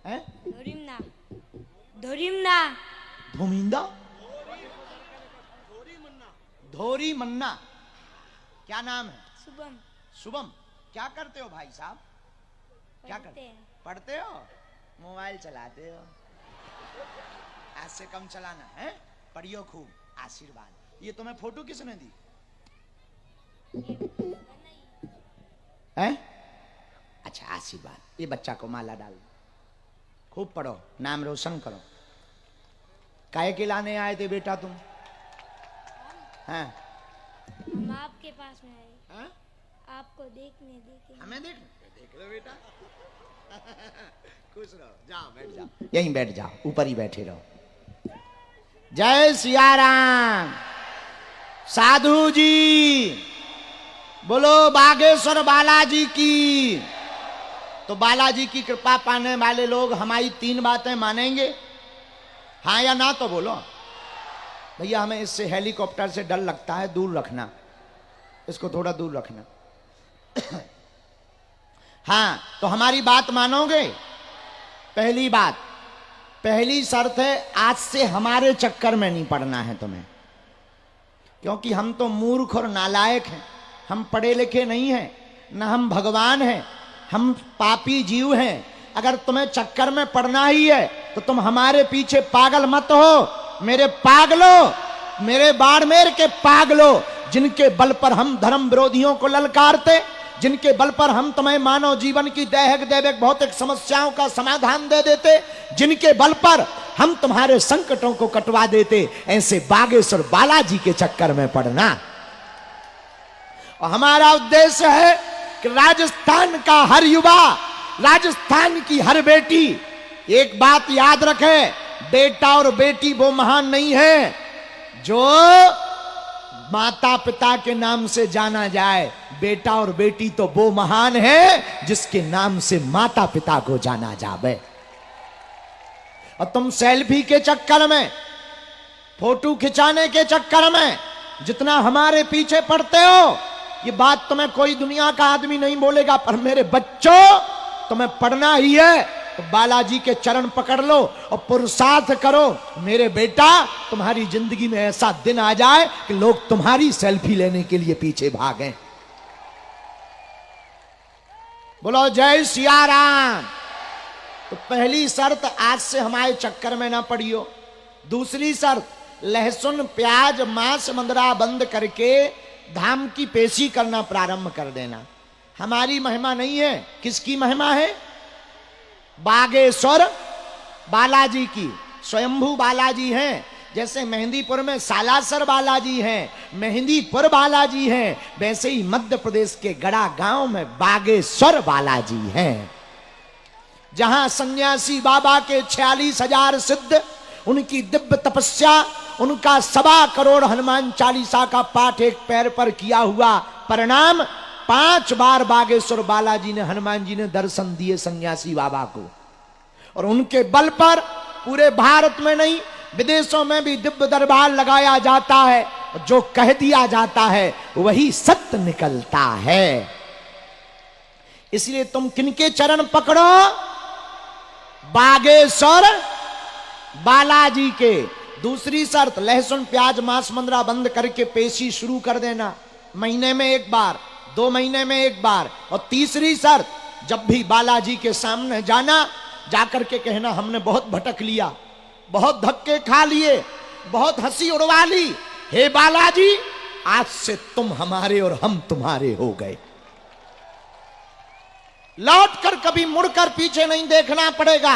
हैं? धोरिमना। धोरिमना। धोमिंदा? धोरी मन्ना। क्या नाम है? शुभम। शुभम। क्या करते हो भाई साहब? क्या करते हैं? पढ़ते हो? मोबाइल चलाते हो? आज से कम चलाना है, पढ़ियो खूब, आशीर्वाद। ये तुम्हें फोटो किसने दी है? अच्छा, आशीर्वाद। ये बच्चा को माला डाल, खूब पढ़ो, नाम रोशन करो। काहे के लाने आए थे बेटा तुम? हैं? हम आपके पास में आए। हैं? आपको देखने। हमें देख लो बेटा। खुश रहो, जाओ बैठ जाओ, यहीं बैठ जाओ, ऊपर ही बैठे रहो। जय सिया राम। साधु जी बोलो बागेश्वर बालाजी की। तो बालाजी की कृपा पाने वाले लोग हमारी 3 बातें मानेंगे, हाँ या ना? तो बोलो भैया, हमें इससे हेलीकॉप्टर से डर लगता है, दूर रखना इसको, थोड़ा दूर रखना। हाँ, तो हमारी बात मानोगे? पहली बात, पहली शर्त है, आज से हमारे चक्कर में नहीं पड़ना है तुम्हें, क्योंकि हम तो मूर्ख और नालायक हैं, हम पढ़े लिखे नहीं हैं, न हम भगवान हैं, हम पापी जीव हैं। अगर तुम्हें चक्कर में पड़ना ही है तो तुम हमारे पीछे पागल मत हो। मेरे पागलो, मेरे बाड़मेर के पागलो, जिनके बल पर हम धर्म विरोधियों को ललकारते, जिनके बल पर हम तुम्हें मानव जीवन की दैहिक दैविक भौतिक समस्याओं का समाधान दे देते, जिनके बल पर हम तुम्हारे संकटों को कटवा देते, ऐसे बागेश्वर बालाजी के चक्कर में पड़ना। और हमारा उद्देश्य है कि राजस्थान का हर युवा, राजस्थान की हर बेटी एक बात याद रखे, बेटा और बेटी वो महान नहीं है जो माता पिता के नाम से जाना जाए, बेटा और बेटी तो वो महान है जिसके नाम से माता पिता को जाना जाए। और तुम सेल्फी के चक्कर में, फोटो खिंचाने के चक्कर में जितना हमारे पीछे पड़ते हो, ये बात तुम्हें कोई दुनिया का आदमी नहीं बोलेगा, पर मेरे बच्चों तुम्हें पढ़ना ही है तो बालाजी के चरण पकड़ लो और पुरुषार्थ करो। मेरे बेटा, तुम्हारी जिंदगी में ऐसा दिन आ जाए कि लोग तुम्हारी सेल्फी लेने के लिए पीछे भागें। बोलो जय सिया राम। तो पहली शर्त, आज से हमारे चक्कर में ना पड़ियो। दूसरी शर्त, लहसुन प्याज मांस मंदरा बंद करके धाम की पेशी करना प्रारंभ कर देना। हमारी महिमा नहीं है, किसकी महिमा है? बागेश्वर बालाजी की। स्वयंभू बालाजी हैं, जैसे मेहंदीपुर में सालासर बालाजी हैं, मेहंदीपुर बालाजी हैं, वैसे ही मध्य प्रदेश के गड़ा गांव में बागेश्वर बालाजी हैं, जहां सन्यासी बाबा के 46,000 सिद्ध, उनकी दिव्य तपस्या, उनका 1.25 करोड़ हनुमान चालीसा का पाठ एक पैर पर किया हुआ परिणाम, 5 बार बागेश्वर बालाजी ने, हनुमान जी ने दर्शन दिए सन्यासी बाबा को। और उनके बल पर पूरे भारत में नहीं, विदेशों में भी दिव्य दरबार लगाया जाता है। जो कह दिया जाता है वही सत्य निकलता है। इसलिए तुम किनके चरण पकड़ो? बागेश्वर बालाजी के। दूसरी शर्त, लहसुन प्याज मांस मंदरा बंद करके पेशी शुरू कर देना, महीने में एक बार, 2 महीने में एक बार। और तीसरी शर्त, जब भी बालाजी के सामने जाना, जाकर के कहना हमने बहुत भटक लिया, बहुत धक्के खा लिए, बहुत हंसी उड़वा ली, हे बालाजी आज से तुम हमारे और हम तुम्हारे हो गए। लौट कर कभी मुड़कर पीछे नहीं देखना पड़ेगा।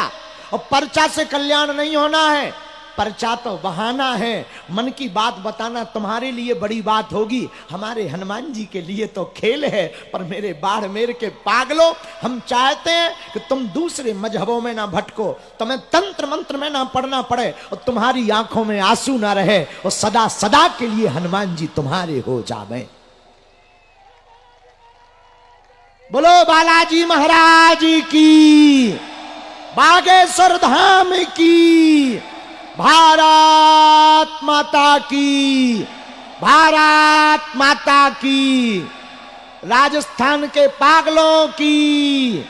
और पर्चा से कल्याण नहीं होना है, पर्चा तो बहाना है। मन की बात बताना तुम्हारे लिए बड़ी बात होगी, हमारे हनुमान जी के लिए तो खेल है। पर मेरे बाड़मेर के पागलों, हम चाहते हैं कि तुम दूसरे मजहबों में ना भटको, तुम्हें तंत्र मंत्र में ना पढ़ना पड़े, और तुम्हारी आंखों में आंसू ना रहे, और सदा सदा के लिए हनुमान जी तुम्हारे हो जावे। बोलो बालाजी महाराज की, बागेश्वर धाम की, भारत माता की, भारत माता की, राजस्थान के पागलों की।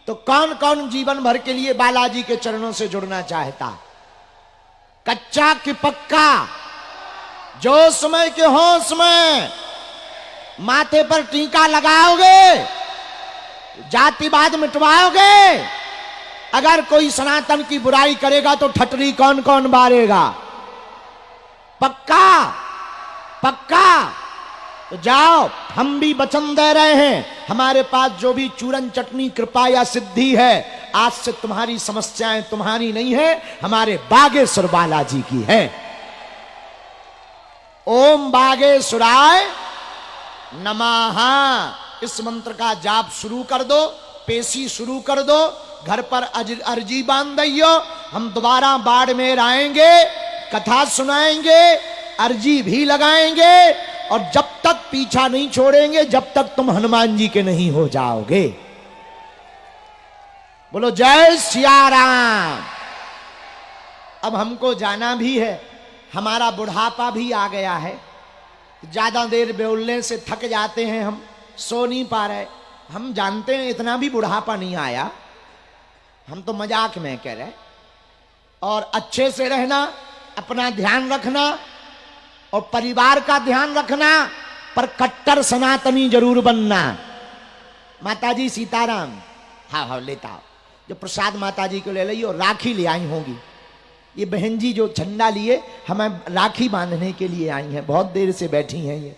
तो कौन कौन जीवन भर के लिए बालाजी के चरणों से जुड़ना चाहता? कच्चा कि पक्का? जोश में कि होश में? माथे पर टीका लगाओगे? जातिवाद मिटवाओगे? अगर कोई सनातन की बुराई करेगा तो ठटरी कौन कौन बारेगा? पक्का? पक्का? तो जाओ, हम भी वचन दे रहे हैं, हमारे पास जो भी चूरन चटनी कृपा या सिद्धि है, आज से तुम्हारी समस्याएं तुम्हारी नहीं है, हमारे बागेश्वर बालाजी की है। ओम बागेश्वराय नमः, इस मंत्र का जाप शुरू कर दो, पेशी शुरू कर दो, घर पर अर्जी बांध दियो। हम दोबारा बाड़मेर आएंगे, कथा सुनाएंगे, अर्जी भी लगाएंगे, और जब तक पीछा नहीं छोड़ेंगे जब तक तुम हनुमान जी के नहीं हो जाओगे। बोलो जय सिया राम। अब हमको जाना भी है, हमारा बुढ़ापा भी आ गया है, ज्यादा देर बोलने से थक जाते हैं, हम सो नहीं पा रहे। हम जानते हैं इतना भी बुढ़ापा नहीं आया, हम तो मजाक में कह रहे। और अच्छे से रहना, अपना ध्यान रखना और परिवार का ध्यान रखना, पर कट्टर सनातनी जरूर बनना। माताजी सीताराम, हाँ हाँ लेता हो, जो प्रसाद माताजी को ले ली और राखी ले आई होंगी। ये बहन जी जो झंडा लिए हमें राखी बांधने के लिए आई हैं, बहुत देर से बैठी हैं ये।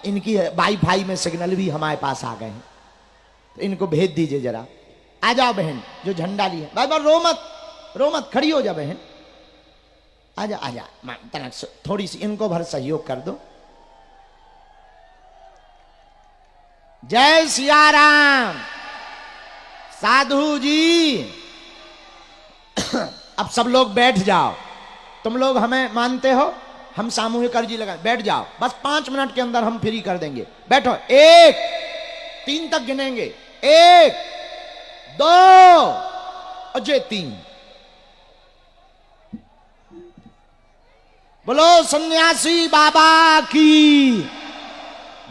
इनकी वाईफाई में सिग्नल भी हमारे पास आ गए हैं, तो इनको भेज दीजिए जरा। आ जाओ बहन जो झंडा लिए, भाई बार रो मत, रो मत, खड़ी हो जा बहन, आजा आजा, तनक थोड़ी सी इनको भर सहयोग कर दो। जय सिया राम। साधु जी अब सब लोग बैठ जाओ, तुम लोग हमें मानते हो, हम सामूहिक अर्जी लगाए, बैठ जाओ, बस 5 मिनट के अंदर हम फ्री कर देंगे। बैठो, 1 3 तक गिनेंगे, 1 2 और 3। बोलो सन्यासी बाबा की,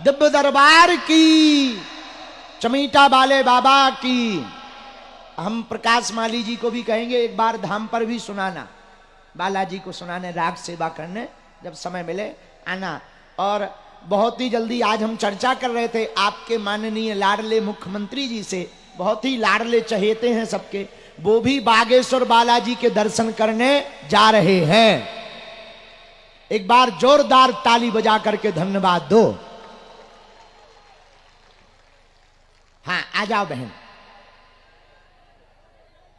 दिव्य दरबार की, चमीटा वाले बाबा की। हम प्रकाश माली जी को भी कहेंगे एक बार धाम पर भी सुनाना, बालाजी को सुनाने, राग सेवा करने, जब समय मिले आना। और बहुत ही जल्दी आज हम चर्चा कर रहे थे आपके माननीय लाडले मुख्यमंत्री जी से, बहुत ही लाडले चहेते हैं सबके, वो भी बागेश्वर बालाजी के दर्शन करने जा रहे हैं। एक बार जोरदार ताली बजा करके धन्यवाद दो। हाँ आ जाओ बहन।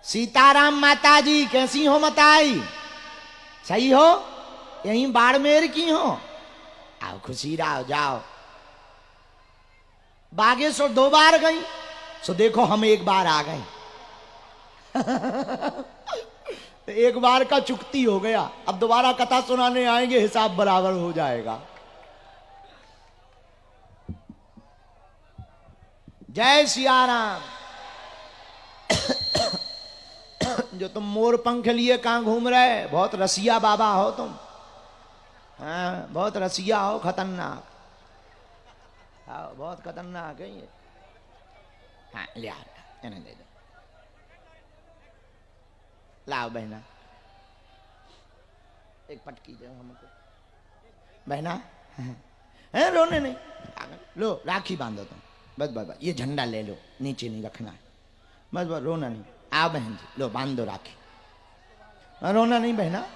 सीताराम माता जी कैसी हो मताई? सही हो? यहीं बाड़मेर की हो? आओ खुशी रहो, जाओ। बागेश्वर 2 बार गई, सो देखो हम 1 बार आ गए। तो 1 बार का चुकती हो गया, अब दोबारा कथा सुनाने आएंगे, हिसाब बराबर हो जाएगा। जय सिया राम। जो तुम मोर पंख लिए कहां घूम रहे? बहुत रसिया बाबा हो तुम। हाँ बहुत रसिया हो, खतरनाक। हाँ बहुत खतरनाक है ये। हाँ ले आ, इन्हें दे दो। लाओ बहना, एक पटकी दो हमको। बहना है रोने नहीं, लो राखी बांधो तुम। बस बस बस, ये झंडा ले लो, नीचे नहीं रखना है। बस बस रोना नहीं। आओ बहन जी, लो बांध दो राखी। रोना नहीं बहना,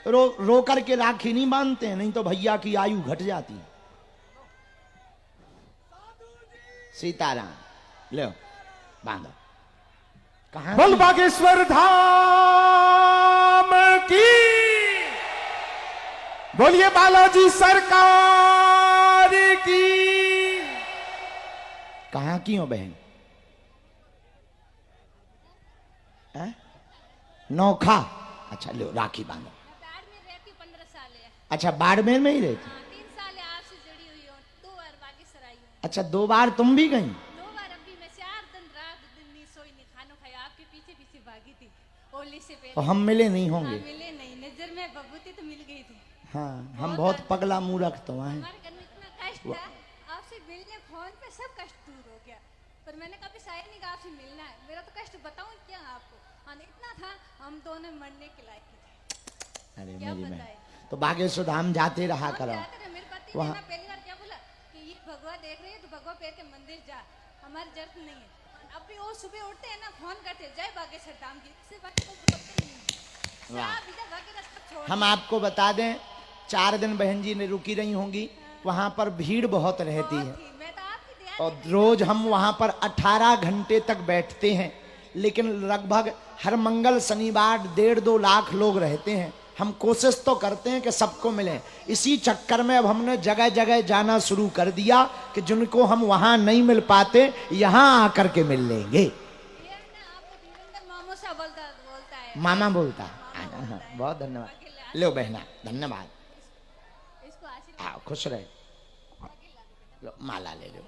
रो करके राखी नहीं बांधते हैं, नहीं तो भैया की आयु घट जाती है। सीताराम लो बांधो। कहां बोल बागेश्वर धाम की, बोलिए बालाजी सरकार की। कहां की हो बहन? है? नौखा। अच्छा लो राखी बांधो। बाड़मेर रहती हूँ, 15 साल है। अच्छा बाड़मेर में ही रहती? हाँ, 3 साल है आपसे जुड़ी हुई हूँ। 2 बार बागेश्वर आई हूँ। अच्छा 2 बार तुम भी गई? 2 बार अभी मैं 4 दिन रात दिन नहीं सोई, नहीं खाना खाया, आपके पीछे पीछे भागी थी होली से पहले। तो हम मिले नहीं हाँ, होंगे? मिले नहीं, नजर में बबूती तो मिल गई थी। हाँ हम बहुत पगला मूर्ख तो हैं। हमारे घर में इतना कष्ट था, आपसे मिलने फोन पे सब कष्ट दूर हो गया। पर मैंने कभी शायद नहीं कहा आपसे मिलना है। मेरा तो कष्ट बताऊं क्या आपको? हाँ इतना था, हम दोनों मरने के लायक थे। अरे क्या मेरी बहन, बताए? तो बागेश्वर धाम जाते रहा हम करो। जाते रहे, मेरे पति ने वहाँ- ना पहली बार क्या बोला कि ये भगवा देख रही है तो भगवा पैर के मंदिर जा, हमारी जरूरत नहीं है। अब भी वो सुबह उठते हैं ना, फोन करते हैं जय बागेश्वर धाम की, इससे बाकी को बोलते नहीं है। वाह। साहब इधर बाकी रास्ता छोड़ हम आपको बता दें 4 दिन बहन जी ने रुकी रही होंगी, वहां पर भीड़ बहुत रहती है थी। मैं तो आपकी दया और रोज हम वहां पर 18 घंटे तक बैठते हैं, लेकिन लगभग हर मंगल शनिवार 1.5-2 लाख लोग रहते हैं। हम कोशिश तो करते हैं कि सबको मिले, इसी चक्कर में अब हमने जगह जगह जाना शुरू कर दिया कि जिनको हम वहां नहीं मिल पाते यहां आकर के मिल लेंगे। ये ना आपको धीरेन्द्र मामू सा बोलता है। मामा बोलता है। हाँ, बहुत धन्यवाद। लो बहना धन्यवाद। इसको आशीर्वाद आओ खुश रहे। लो माला ले लो,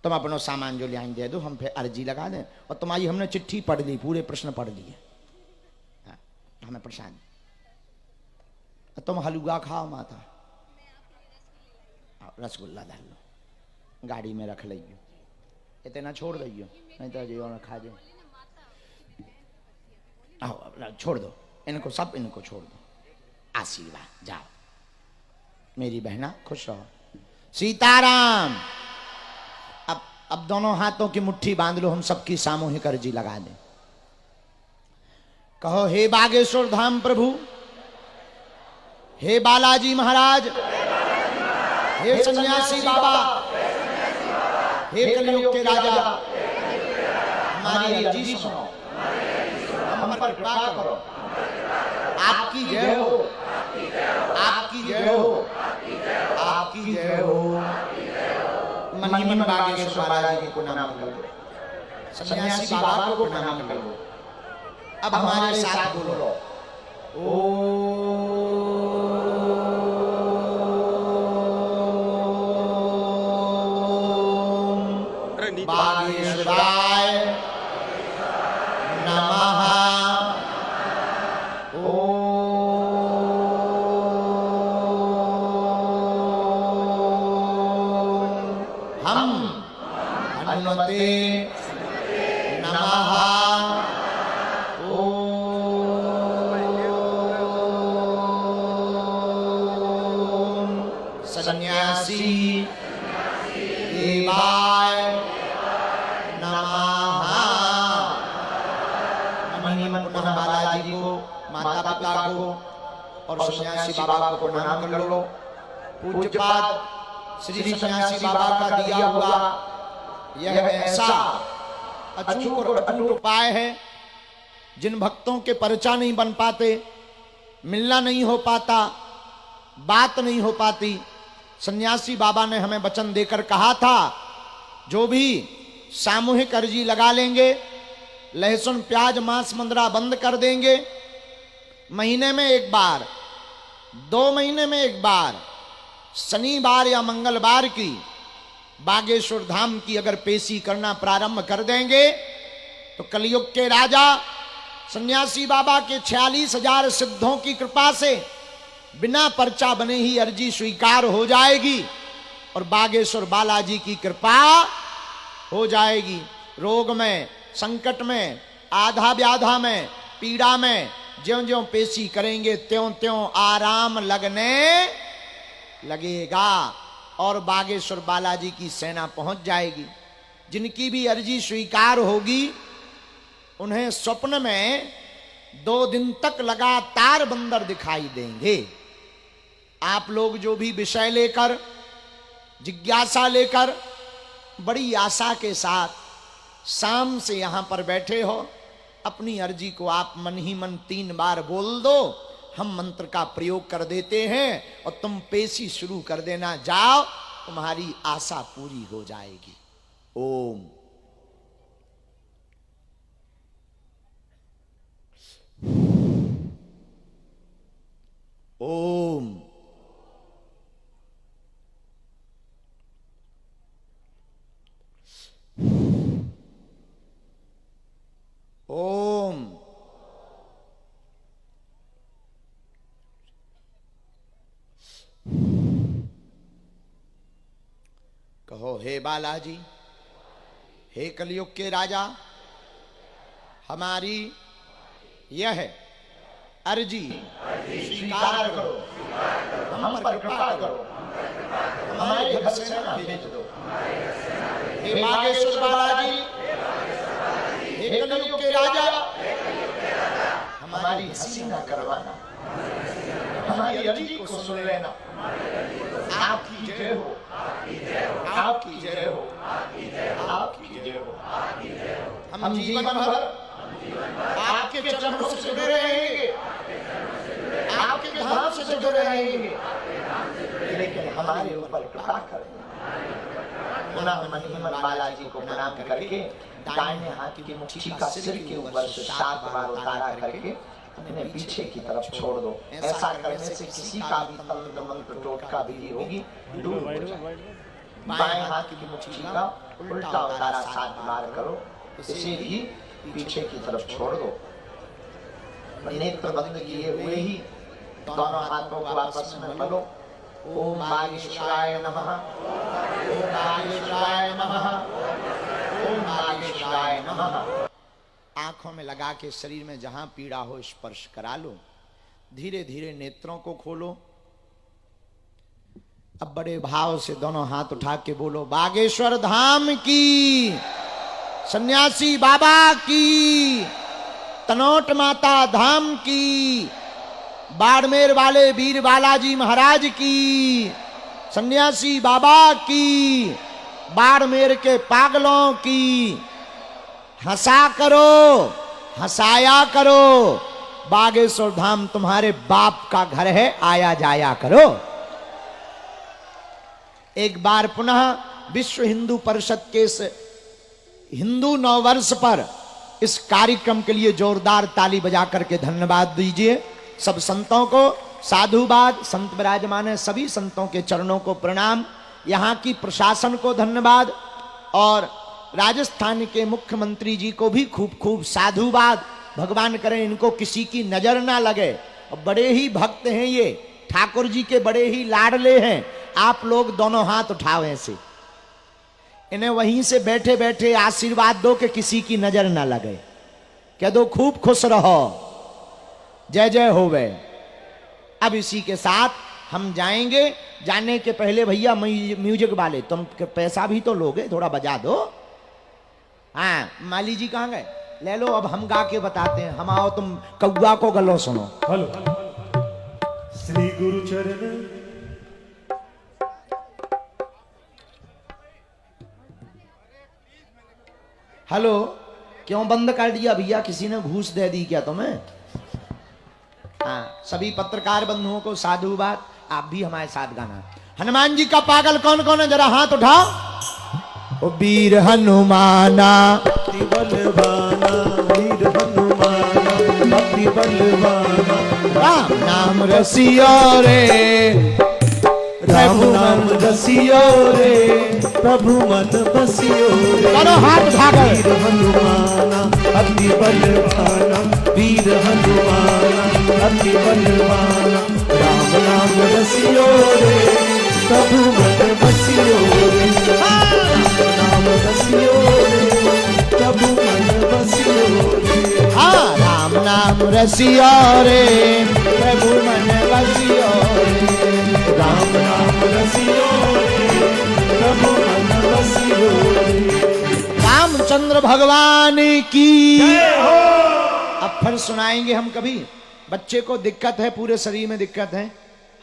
तुम अपना सामान जो ले आएंगे दे दो, हम फिर अर्जी लगा दें। और तुम्हारी हमने चिट्ठी पढ़ ली, पूरे प्रश्न पढ़ लिए। हाँ, हमें प्रसाद। तुम हलवा खाओ माता। रसगुल्ला डाल लो, गाड़ी में रख लियो, इतना छोड़ दियो, नहीं तो जो खा जाए। आओ छोड़ दो इनको, सब इनको छोड़ दो। आशीर्वाद जाओ मेरी बहना, खुश रहो। सीताराम। अब दोनों हाथों की मुट्ठी बांध लो, हम सबकी सामूहिक अर्जी लगा दें। कहो हे बागेश्वर धाम प्रभु, हे बालाजी महाराज, हे सन्यासी बाबा, हे कलयुग के राजा, हमारी अर्जी सुनो, हम पर कृपा करो। आपकी जय हो, आपकी जय हो, आपकी जय हो। मन ही मन बागेश्वर बालाजी को प्रणाम करो, सन्यासी बाबा को प्रणाम करो। अब हमारे साथ बोलो ओम बागेश्वराय नमः। हम हनुमते नमः। ओम मनी मन पुनः बालाजी को, माता पिता को और सन्यासी बाबा को प्रणाम कर लो। पूज्यपाद श्री सन्यासी बाबा का दिया हुआ यह ऐसा अचूक और अटूट उपाय है, जिन भक्तों के परिचय नहीं बन पाते, मिलना नहीं हो पाता, बात नहीं हो पाती, सन्यासी बाबा ने हमें वचन देकर कहा था, जो भी सामूहिक अर्जी लगा लेंगे, लहसुन प्याज मांस मंदरा बंद कर देंगे, महीने में एक बार, 2 महीने में एक बार, शनिवार या मंगलवार की बागेश्वर धाम की अगर पेशी करना प्रारंभ कर देंगे, तो कलयुग के राजा सन्यासी बाबा के 46,000 सिद्धों की कृपा से बिना पर्चा बने ही अर्जी स्वीकार हो जाएगी और बागेश्वर बालाजी की कृपा हो जाएगी। रोग में, संकट में, आधा व्याधा में, पीड़ा में ज्यों ज्यों पेशी करेंगे त्यों त्यों आराम लगने लगेगा और बागेश्वर बालाजी की सेना पहुंच जाएगी। जिनकी भी अर्जी स्वीकार होगी, उन्हें स्वप्न में 2 दिन तक लगातार बंदर दिखाई देंगे। आप लोग जो भी विषय लेकर, जिज्ञासा लेकर, बड़ी आशा के साथ शाम से यहां पर बैठे हो, अपनी अर्जी को आप मन ही मन 3 बार बोल दो, हम मंत्र का प्रयोग कर देते हैं और तुम पेशी शुरू कर देना। जाओ, तुम्हारी आशा पूरी हो जाएगी। ओम। ओम। ओम। कहो, हे बालाजी, हे कलयुग के राजा, हमारी यह अर्जी स्वीकार करो, हम पर कृपा करो, हमारे घर सेना भेज दो। हे बागेश्वर बालाजी, हे कलयुग के राजा, हमारी हंसी ना करवाना, हमारी अर्जी को सुन लेना। आपकी जय हो, आपकी जय हो, आपकी जय हो। हम जीवन भर आपके चरणों से जुड़े रहेंगे, आपके धाम से जुड़े रहेंगे, लेकिन हमारे ऊपर कृपा करें। पुनः मनी मन बालाजी को प्रणाम करके दाहिने हाथ की मुट्ठी का सिर के ऊपर से 7 बार उतारा करके अपने पीछे की तरफ छोड़ दो। ऐसा करने से किसी का भी तंत्र मंत्र टोटका विधि होगी दूर हो जाएगी। बाएं हाथ की मुट्ठी का उल्टा उतारा 7 बार करो, इसे भी पीछे की तरफ छोड़ दो। नेत्र बंद किए हुए ही दोनों हाथों को आपस में मलो। ओम बागेश्वराय नमः, ओम बागेश्वराय नमः, ओम बागेश्वराय नमः। आंखों में लगा के शरीर में जहां पीड़ा हो स्पर्श करा लो। धीरे धीरे नेत्रों को खोलो। अब बड़े भाव से दोनों हाथ उठा के बोलो, बागेश्वर धाम की, सन्यासी बाबा की, तनोट माता धाम की, बाड़मेर वाले वीर बालाजी महाराज की, सन्यासी बाबा की, बाड़मेर के पागलों की, हंसा करो, हंसाया करो। बागेश्वर धाम तुम्हारे बाप का घर है, आया जाया करो। एक बार पुनः विश्व हिंदू परिषद के इस हिंदू नववर्ष पर इस कार्यक्रम के लिए जोरदार ताली बजा करके धन्यवाद दीजिए। सब संतों को साधुवाद, संत विराजमान है, सभी संतों के चरणों को प्रणाम, यहाँ की प्रशासन को धन्यवाद और राजस्थान के मुख्यमंत्री जी को भी खूब खूब साधुवाद। भगवान करें इनको किसी की नजर ना लगे। बड़े ही भक्त हैं ये, ठाकुर जी के बड़े ही लाडले हैं। आप लोग दोनों हाथ उठाओ ऐसे, इन्हें वहीं से बैठे बैठे आशीर्वाद दो कि किसी की नजर ना लगे। कह दो खूब खुश रहो, जय जय होवे। अब इसी के साथ हम जाएंगे। जाने के पहले भैया म्यूजिक वाले तुम पैसा भी तो लोगे, थोड़ा बजा दो। हाँ, माली जी कहाँ गए? ले लो, अब हम गा के बताते हैं। हम आओ, तुम कौआ को गलो सुनो। हेलो श्री गुरु चरण हेलो, क्यों बंद कर दिया भैया? किसी ने घूस दे दी क्या तुम्हें? हाँ, सभी पत्रकार बंधुओं को साधुवाद। आप भी हमारे साथ गाना। हनुमान जी का पागल कौन कौन है, जरा हाथ उठाओ। ओ वीर हनुमाना अति बलवाना, वीर हनुमाना अति बलवाना, राम नाम रसियो रे, राम नाम रसियो रे, प्रभु मन बसियो रे। दोनों हाथ उठाकर। वीर हनुमाना अति बलवाना, वीर हनुमाना अति बलवाना, राम नाम रसियो रे, प्रभु मन बसियो रे। राम नाम रसियो रे, प्रभु मन बसियो रे। हाँ, राम नाम रसियो रे, प्रभु मन बसियो रे। राम नाम रसियो रे, प्रभु मन बसियो रे। रामचंद्र भगवान की। अब फिर सुनाएंगे हम कभी। बच्चे को दिक्कत है, पूरे शरीर में दिक्कत है।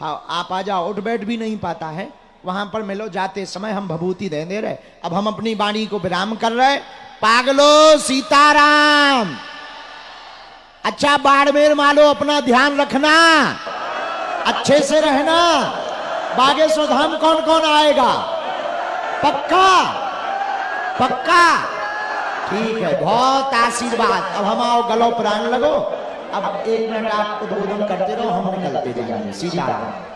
हाँ, आप आ जाओ, उठ बैठ भी नहीं पाता है, वहां पर मिलो। जाते समय हम भभूति दे रहे। अब हम अपनी वाणी को विराम कर रहे। पागलो सीताराम। अच्छा बाड़मेर मालो, अपना ध्यान रखना, अच्छे से रहना। बागेश्वर धाम कौन कौन आएगा? पक्का पक्का, ठीक है, बहुत आशीर्वाद। अब हम आओ, गलो प्राण लगो। अब 1 मिनट आप उद्बोधन करते रहो, हम निकलते जाएंगे। सीताराम।